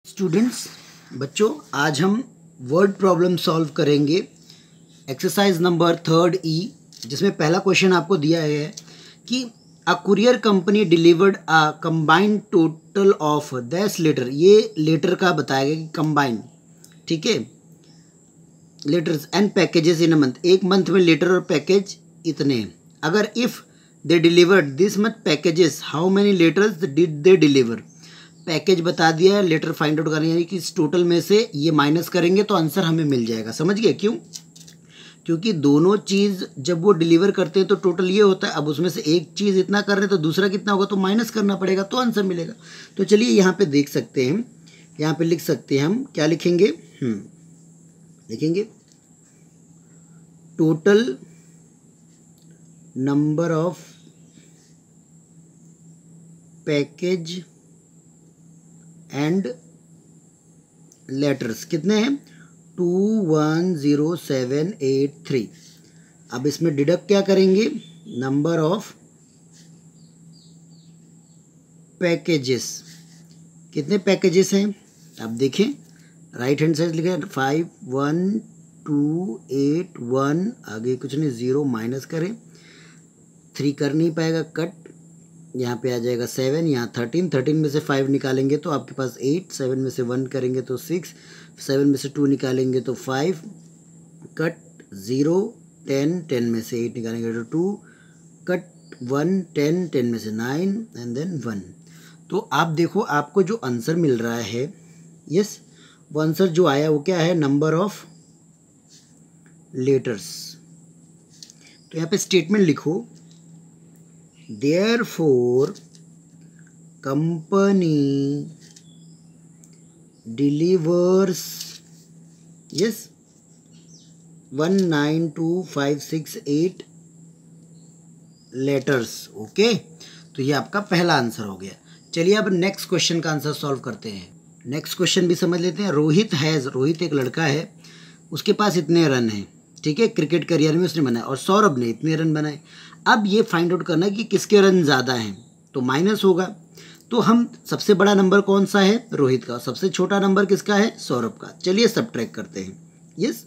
Students, बच्चों, आज हम वर्ड प्रॉब्लम सॉल्व करेंगे। एक्सरसाइज नंबर 3 ई, जिसमें पहला क्वेश्चन आपको दिया है कि a courier company delivered a combined total of this letter. ये लेटर का बताया गया कि कंबाइंड, ठीक है, letters and packages in a month. एक मंथ में लेटर और पैकेज इतने हैं। अगर if they delivered this much packages, how many letters did they deliver. Package बता दिया है, लेटर फाइंड आउट करना, यानी कि इस टोटल में से ये माइनस करेंगे तो आंसर हमें मिल जाएगा। समझ गए क्यों? क्योंकि दोनों चीज़ जब वो डिलीवर करते हैं तो टोटल ये होता है। अब उसमें से एक चीज़ इतना कर रहे हैं तो दूसरा कितना होगा, तो माइनस करना पड़ेगा तो आंसर मिलेगा। तो चलिए यहाँ पे देख सकते हैं, यहाँ पे लिख सकते हैं हम, क्या लिखेंगे? लिखेंगे total number of package and letters कितने हैं? 210783। अब इसमें डिडक्ट क्या करेंगे? Number of packages. कितने पैकेजेस हैं? अब देखें, राइट हैंड साइड लिखा है 51281, आगे कुछ नहीं, 0 माइनस करें, 3 कर नहीं पाएगा, कट, यहाँ पे आ जाएगा 7, यहाँ 13 में से 5 निकालेंगे तो आपके पास 8, 7 में से 1 करेंगे तो 6, 7 में से 2 निकालेंगे तो 5, कट 0, 10 में से 8 निकालेंगे तो 2, कट 1, 10 में से 9 एंड देन 1। तो आप देखो, आपको जो आंसर मिल रहा है, यस, वो आंसर जो आया वो क्या है? Number of letters. तो यहाँ पे स्टेटमेंट लिखो, Therefore, company delivers, yes, 192568 letters. Okay, तो ये आपका पहला आंसर हो गया। चलिए अब नेक्स्ट क्वेश्चन का आंसर सॉल्व करते हैं। नेक्स्ट क्वेश्चन भी समझ लेते हैं। रोहित एक लड़का है, उसके पास इतने रन हैं, ठीक है, क्रिकेट करियर में उसने बनाए, और सौरभ ने इतने रन बनाए। अब ये फाइंड आउट करना है कि किसके रन ज़्यादा हैं, तो माइनस होगा। तो हम, सबसे बड़ा नंबर कौन सा है? रोहित का। सबसे छोटा नंबर किसका है? सौरभ का। चलिए सबट्रैक्ट करते हैं। यस,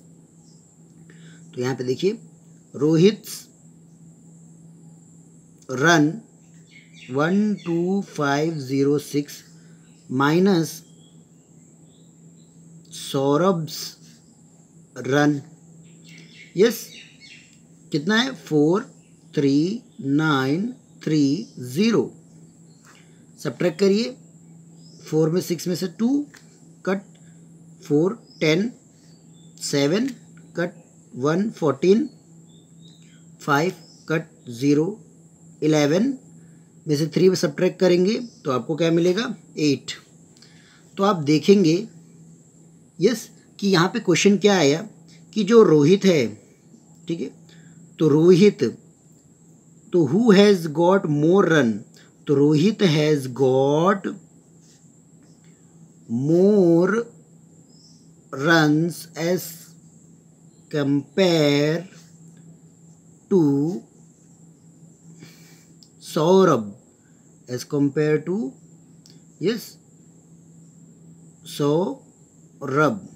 तो यहाँ पे देखिए, Rohit run 12506 minus Saurabh's run, yes, कितना है? 43930। सबट्रैक्ट करिए, 4 में 6 में से 2, कट 4, 10, 7, कट 1, 14, 5, कट 0, 11 में से 3 सबट्रैक्ट करेंगे तो आपको क्या मिलेगा? 8। तो आप देखेंगे, यस, कि यहाँ पे क्वेश्चन क्या आया कि जो रोहित है, ठीक है, तो रोहित, तो who has got more run, तो Rohit has got more runs as compare to Saurabh, as compare to, yes, Saurabh,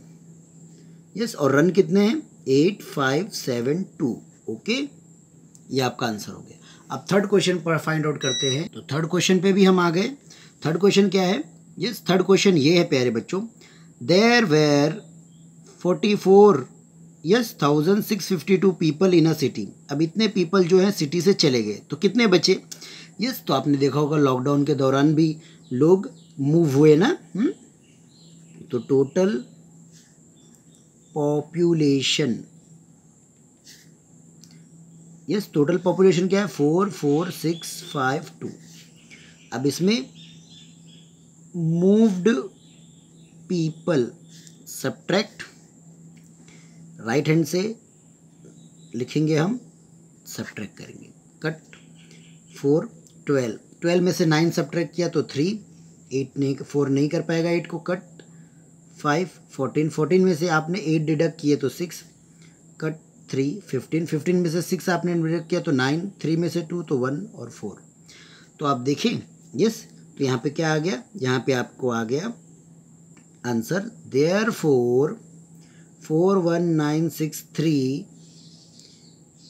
yes, और रन कितने हैं? 8572। ओके, ये आपका आंसर हो गया। अब थर्ड क्वेश्चन पर फाइंड आउट करते हैं। तो थर्ड क्वेश्चन पे भी हम आ गए। थर्ड क्वेश्चन क्या है? यस, थर्ड क्वेश्चन ये है प्यारे बच्चों, there were 44,652 people in a city. अब इतने पीपल जो हैं सिटी से चले गए, तो कितने बचे? यस, तो आपने देखा होगा लॉकडाउन के दौरान भी लोग मूव हुए ना। तो total population, yes, total population क्या है? 44652। अब इसमें moved people, subtract, right hand से लिखेंगे हम, सबट्रैक्ट करेंगे, कट 4, 12 में से 9 सबट्रैक्ट किया तो 3, 8 नहीं, 4 नहीं कर पाएगा 8 को, कट 5, 14 में से आपने 8 डिडक्ट किए तो 6, कट 3, 15 में से 6 आपने डिडक्ट किया तो 9, 3 में से 2 तो 1 और 4। तो आप देखें, यस, तो यहाँ पे क्या आ गया? यहाँ पे आपको आ गया answer therefore 41963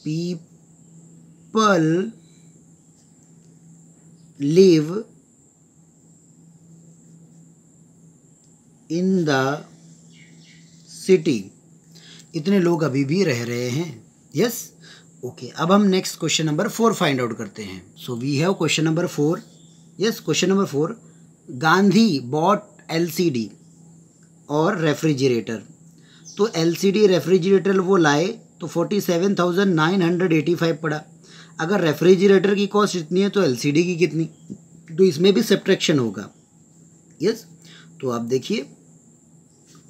people live in the city. इतने लोग अभी भी रह रहे हैं. Yes okay. अब हम next question number 4 find out करते हैं. So we have question number 4. Yes question number 4. Gandhi bought LCD और रेफ्रिजरेटर. तो LCD रेफ्रिजरेटर वो लाए तो 47,985 पड़ा. अगर रेफ्रिजरेटर की कॉस्ट इतनी है तो LCD की कितनी, तो इसमें भी सब्ट्रैक्शन होगा. यस तो आप देखिए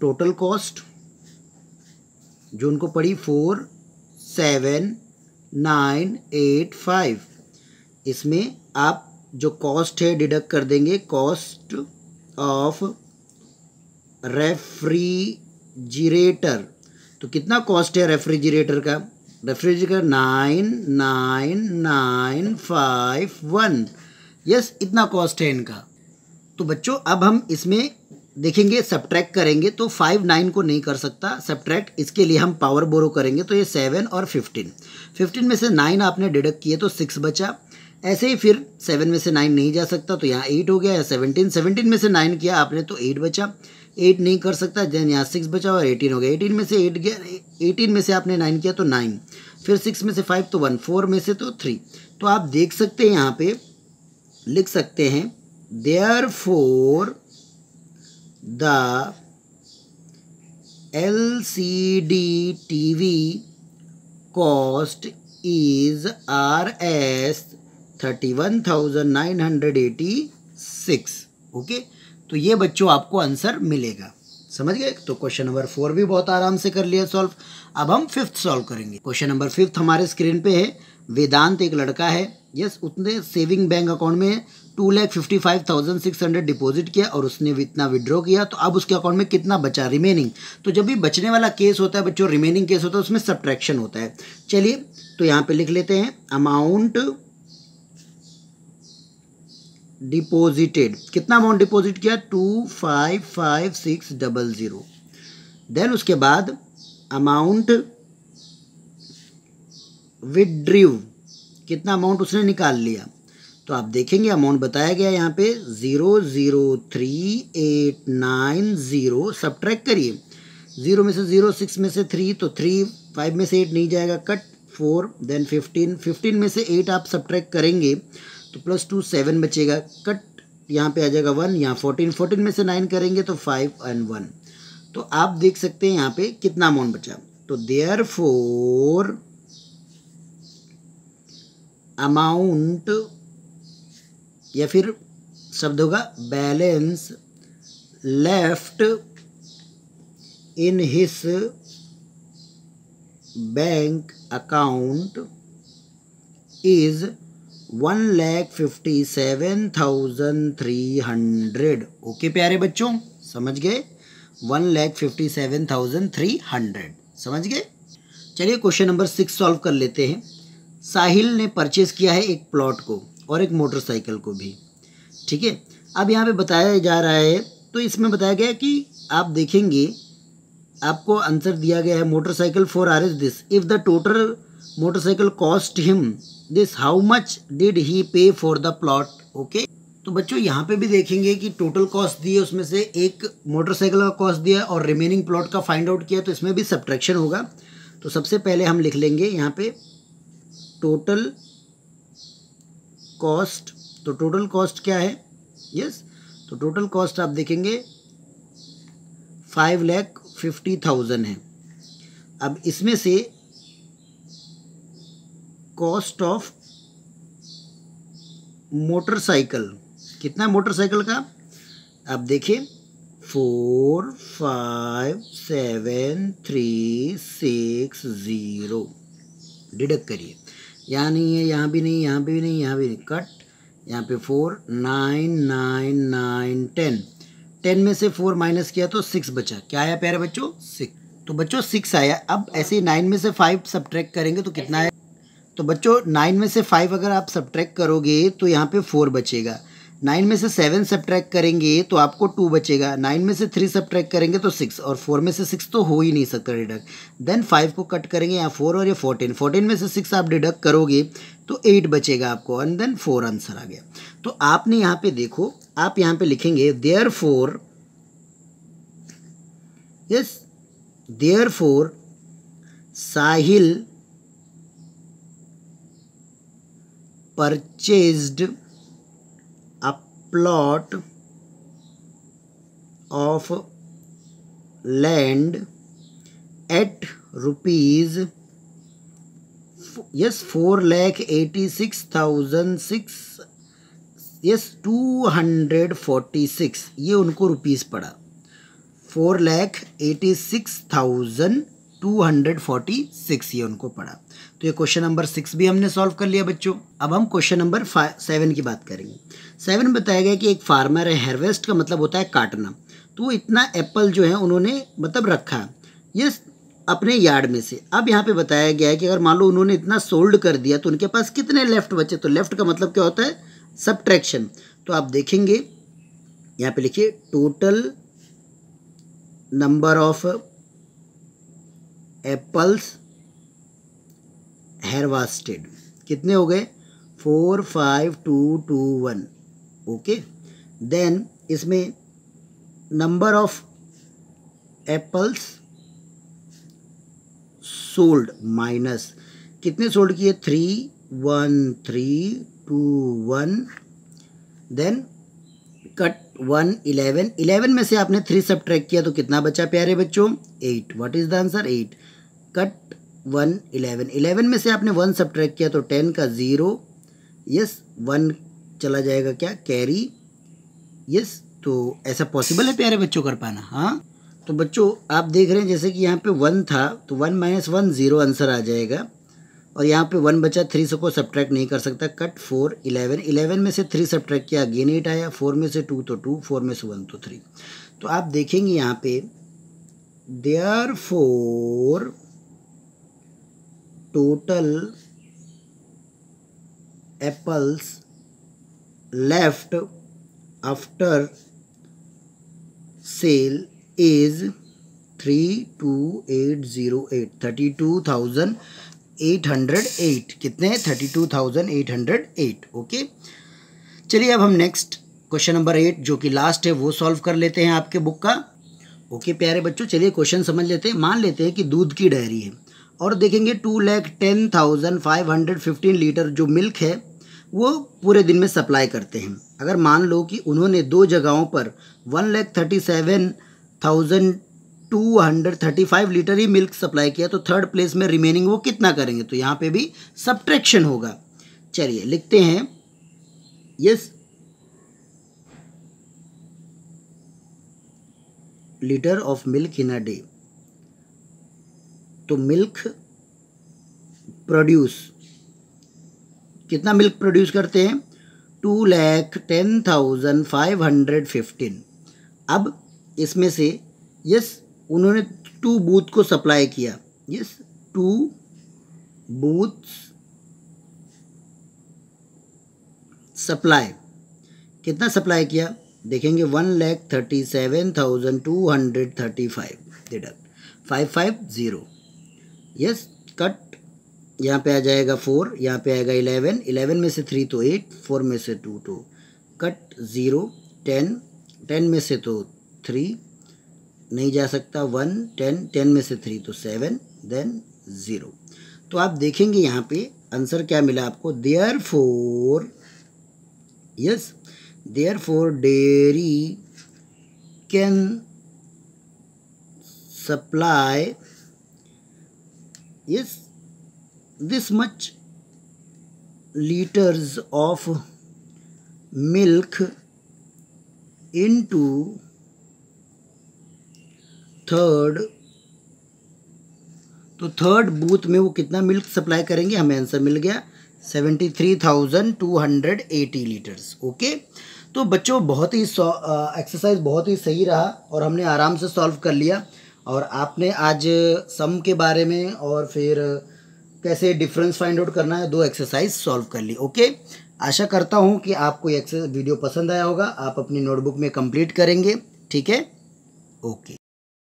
टोटल कॉस्ट जो उनको पड़ी 47,985. इसमें आप जो कॉस्ट है डिडक्ट कर देंगे कॉस्ट ऑफ रेफ्रिजरेटर. तो कितना कॉस्ट है रेफ्रिजरेटर का? रेफ्रिजरेटर 99,951. यस इतना कॉस्ट है इनका. तो बच्चों अब हम इसमें देखेंगे सब्ट्रैक्ट करेंगे तो 5 9 को नहीं कर सकता सब्ट्रैक्ट. इसके लिए हम पावर बोरो करेंगे. तो ये 7 और 15 में से 9 आपने डिडक्ट किए तो 6 बचा. ऐसे ही फिर 7 में से 9 नहीं जा सकता तो यहाँ 8 हो गया. या 17 में से 9 किया आपने तो 8 बचा. 8 नहीं कर सकता देन यहाँ 6 बचा और 18 हो गया. 18 में से 8 गया. 18 में से आपने 9 किया तो 9. फिर 6 में से 5 तो 1. 4 में से तो 3. तो आप देख सकते हैं यहाँ पे लिख सकते हैं therefore the LCD TV cost is Rs 31,986. Okay तो ये बच्चों आपको आंसर मिलेगा. समझ गए. तो क्वेश्चन नंबर 4 भी बहुत आराम से कर लिया सॉल्व. अब हम 5th सॉल्व करेंगे. क्वेश्चन नंबर 5 हमारे स्क्रीन पे है. वेदांत एक लड़का है. यस उसने सेविंग बैंक अकाउंट में 2,55,600 डिपॉजिट किया और उसने इतना विड्रॉ किया. तो अब उसके अकाउंट में कितना बचा रिमेनिंग. तो जब भी बचने वाला केस होता है बच्चों रिमेनिंग केस होता है उसमें सब्ट्रैक्शन होता है. चलिए तो यहाँ पे लिख लेते हैं अमाउंट डिपॉजिटेड. कितना अमाउंट डिपॉजिट किया 255600. देन उसके बाद अमाउंट विड्रीव कितना अमाउंट उसने निकाल लिया. तो आप देखेंगे अमाउंट बताया गया यहाँ पे 003890. सब्ट्रैक्ट करिए 0 में से 0 6 में से 3 तो 3 5 में से 8 नहीं जाएगा कट 4 देन 15 में से 8 आप सब्ट्रैक्ट करेंगे तो +2 7 बचेगा कट यहाँ पे आ जाएगा 1. यहाँ 14 में से 9 करेंगे तो 5 और 1. तो आप देख सकते हैं यहाँ पे कितना अमाउंट बचा. तो देयरफॉर अमाउंट या फिर शब्द होगा balance left in his bank account is 1,57,300. Okay प्यारे बच्चों समझ गए 1,57,300. समझ गए. चलिए क्वेश्चन नंबर 6 सॉल्व कर लेते हैं. साहिल ने परचेज किया है एक प्लॉट को और एक मोटरसाइकिल को भी. ठीक है. अब यहाँ पे बताया जा रहा है तो इसमें बताया गया है कि आप देखेंगे आपको आंसर दिया गया है motorcycle for Rs this. If the total motorcycle cost him this how much did he पे फॉर द प्लॉट. ओके तो बच्चों यहाँ पे भी देखेंगे कि टोटल कॉस्ट दी है उसमें से एक मोटरसाइकिल का कॉस्ट दिया और रिमेनिंग प्लॉट का फाइंड आउट किया तो इसमें भी सब्ट्रैक्शन होगा. तो सबसे पहले हम लिख लेंगे यहाँ पे टोटल कॉस्ट. तो टोटल कॉस्ट क्या है. यस तो टोटल कॉस्ट आप देखेंगे 5,50,000 है. अब इसमें से कॉस्ट ऑफ मोटरसाइकिल कितना मोटरसाइकिल का आप देखिए 4,5,7,3,6,0. डिडक्ट करिए. यहाँ नहीं है यहाँ भी नहीं यहाँ भी नहीं यहाँ भी नहीं कट. यहाँ पे 4 9 9 9 10. 10 में से 4 माइनस किया तो 6 बचा. क्या आया प्यारे बच्चों 6. तो बच्चों 6 आया. अब ऐसे ही 9 में से 5 सब्ट्रैक्ट करेंगे तो कितना है. तो बच्चों 9 में से 5 अगर आप सब्ट्रैक्ट करोगे तो यहाँ पे 4 बचेगा. 9 में से 7 सब्ट्रैक्ट करेंगे तो आपको 2 बचेगा, 9 में से 3 सब्ट्रैक्ट करेंगे तो 6, और 4 में से 6 तो हो ही नहीं सकता डिडक्ट। देन 5 को कट करेंगे, यहाँ 4 और ये 14 में से 6 आप डिडक्ट करोगे तो 8 बचेगा आपको, एंड देन 4 आंसर आ गया। तो आपने यहाँ पे देखो, आप यहाँ पे लिखेंगे therefore, yes, therefore Sahil purchased a plot of land at rupees 4,86,600, yes 246, ये उनको रुपीस पड़ा, 4,86,246 ये उनको पड़ा। तो ये क्वेश्चन नंबर 6 भी हमने सॉल्व कर लिया बच्चों। अब हम क्वेश्चन नंबर 7 की बात करेंगे। 7 में बताया गया कि एक फार्मर है, हार्वेस्ट का मतलब होता है काटना, तो इतना एप्पल जो है उन्होंने मतलब रखा ये अपने यार्ड में से। अब यहाँ पे बताया गया है कि अगर मान लो उन्होंने इतना सोल्ड कर दिया तो उनके पास कितने लेफ्ट बचे। तो लेफ्ट का मतलब क्या होता है, सबट्रैक्शन। तो आप देखेंगे यहाँ पे लिखिए total number of apples harvested कितने हो गए, 45221, ओके। देन इसमें number of apples sold minus कितने सोल्ड किए, 31321, देन कट 1 11 में से आपने 3 सब्ट्रैक्ट किया तो कितना बचा प्यारे बच्चों, 8। What is the answer, 8। Cut 1 11 में से आपने 1 सब्ट्रैक्ट किया तो 10 का 0, यस 1 चला जाएगा क्या, कैरी, यस। तो ऐसा पॉसिबल है प्यारे बच्चों कर पाना, हाँ। तो बच्चों आप देख रहे हैं जैसे कि यहाँ पे 1 था तो 1 - 1 0 आंसर आ जाएगा, और यहाँ पे 1 बचा, 3 से को सब्ट्रैक्ट नहीं कर सकता। कट 4 11 में से 3 सब्ट्रैक्ट किया, अगेन 8 आया, 4 में से 2 तो 2, 4 में से 1 तो 3। तो आप देखेंगे यहाँ पे therefore total apples left after sale is 32808, 32,808, कितने, 32,808, ओके। चलिए अब हम नेक्स्ट क्वेश्चन नंबर 8 जो कि लास्ट है वो सॉल्व कर लेते हैं आपके बुक का, ओके प्यारे बच्चों। चलिए क्वेश्चन समझ लेते हैं। मान लेते हैं कि दूध की डेयरी है और देखेंगे 2,10,515 लीटर जो मिल्क है वो पूरे दिन में सप्लाई करते हैं। अगर मान लो कि उन्होंने 2 जगहों पर 1,37,235 लीटर ही मिल्क सप्लाई किया, तो थर्ड प्लेस में रिमेनिंग वो कितना करेंगे, तो यहाँ पे भी सब्ट्रैक्शन होगा। चलिए लिखते हैं, yes litre of milk in a day. तो मिल्क प्रोड्यूस, कितना मिल्क प्रोड्यूस करते हैं, 2,10,515। अब इसमें से यस उन्होंने 2 बूथ को सप्लाई किया, यस 2 बूथ्स सप्लाई, कितना सप्लाई किया देखेंगे, 1,37,235 डिडक्ट 550, यस कट यहाँ पे आ जाएगा 4, यहाँ पे आएगा 11 में से 3 तो 8, 4 में से 2 तो कट 0, 10 में से तो 3 नहीं जा सकता, 1 10 में से 3 तो 7, देन 0। तो आप देखेंगे यहाँ पे आंसर क्या मिला आपको, therefore, yes therefore dairy can supply yes this much liters of milk into third, तो थर्ड बूथ में वो कितना मिल्क सप्लाई करेंगे, हमें आंसर मिल गया 73,280 लीटर्स, ओके। तो बच्चों बहुत ही एक्सरसाइज बहुत ही सही रहा और हमने आराम से सॉल्व कर लिया, और आपने आज सम के बारे में और फिर कैसे डिफरेंस फाइंड आउट करना है 2 एक्सरसाइज सॉल्व कर ली, ओके। आशा करता हूँ कि आपको ये वीडियो पसंद आया होगा, आप अपनी नोटबुक में कंप्लीट करेंगे। ठीक है, ओके।